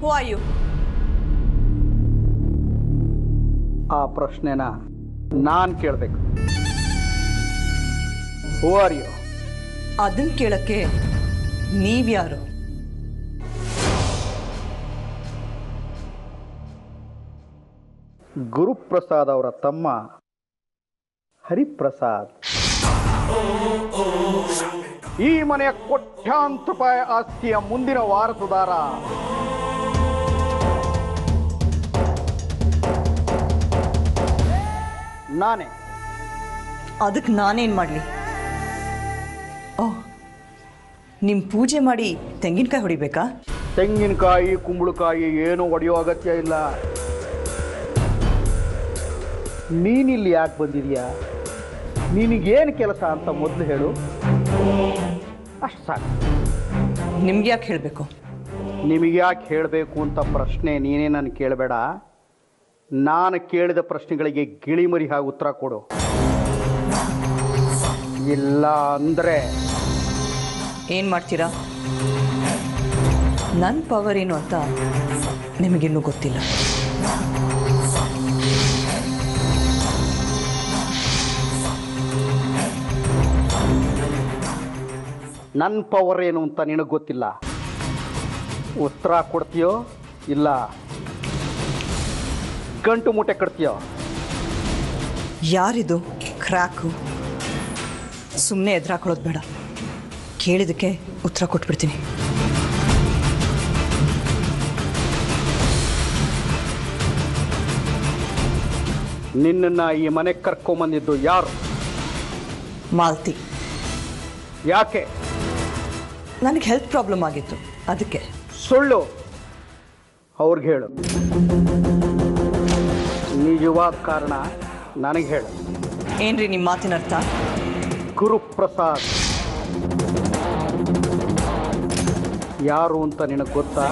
Who are you? ಆ ಪ್ರಶ್ನೆನ ನಾನು ಕೇಳಬೇಕು. Who are you? ಅದನ್ನ ಕೇಳಕ್ಕೆ ನೀವ್ಯಾರು? ಗುರುಪ್ರಸಾದ್ ಅವರ ತಮ್ಮ ಹರಿಪ್ರಸಾದ್. ಈ ಮನೆಯ ಕೋಟ್ಯಾಂತರ ರೂಪಾಯಿ ಆಸ್ತಿಯ ಮುಂದಿನ ವಾರಸುದಾರ. ನಾನೇ. ಅದಕ್ಕೆ ನಾನೇನು ಮಾಡಲಿ? ಓಹ್, ನಿಮ್ಮ ಪೂಜೆ ಮಾಡಿ ತೆಂಗಿನಕಾಯಿ ಹೊಡಿಬೇಕಾ? ತೆಂಗಿನಕಾಯಿ ಕುಂಬಳಕಾಯಿ ಏನೂ ಹೊಡೆಯೋ ಅಗತ್ಯ ಇಲ್ಲ. ನೀನಿಲ್ಲಿ ಯಾಕೆ ಬಂದಿದೀಯಾ? ನಿನಗೇನು ಕೆಲಸ ಅಂತ ಮೊದಲು ಹೇಳು. ಅಷ್ಟು ಸಾಕು. ನಿಮ್ಗೆ ಯಾಕೆ ಹೇಳಬೇಕು? ನಿಮಗೆ ಯಾಕೆ ಹೇಳಬೇಕು ಅಂತ ಪ್ರಶ್ನೆ ನೀನೇ ನಾನು ಕೇಳಬೇಡ. ನಾನು ಕೇಳಿದ ಪ್ರಶ್ನೆಗಳಿಗೆ ಗಿಳಿಮರಿ ಹಾಗೆ ಉತ್ತರ ಕೊಡು. ಇಲ್ಲ ಅಂದರೆ ಏನು ಮಾಡ್ತೀರಾ? ನನ್ನ ಪವರ್ ಏನು ಅಂತ ನಿಮಗಿನ್ನೂ ಗೊತ್ತಿಲ್ಲ. ನನ್ನ ಪವರ್ ಏನು ಅಂತ ನಿನಗೆ ಗೊತ್ತಿಲ್ಲ. ಉತ್ತರ ಕೊಡ್ತೀಯೋ ಇಲ್ಲ ಗಂಟು ಮೂಟೆ ಕಟ್ತೀಯೋ? ಯಾರಿದು ಕ್ರ್ಯಾಕು? ಸುಮ್ಮನೆ ಎದುರಾಕೊಳ್ಳೋದು ಬೇಡ. ಕೇಳಿದ್ದಕ್ಕೆ ಉತ್ತರ ಕೊಟ್ಬಿಡ್ತೀನಿ. ನಿನ್ನನ್ನು ಈ ಮನೆಗೆ ಕರ್ಕೊಂಬಂದಿದ್ದು ಯಾರು? ಮಾಲ್ತಿ. ಯಾಕೆ? ನನಗೆ ಹೆಲ್ತ್ ಪ್ರಾಬ್ಲಮ್ ಆಗಿತ್ತು, ಅದಕ್ಕೆ. ಸುಳ್ಳು. ಅವ್ರಿಗೆ ಹೇಳು. ನಿಜವಾದ ಕಾರಣ ನನಗೆ ಹೇಳು. ಏನ್ರಿ ನಿಮ್ಮ ಮಾತಿನ ಅರ್ಥ? ಗುರುಪ್ರಸಾದ್ ಯಾರು ಅಂತ ನಿನಗೆ ಗೊತ್ತಾ?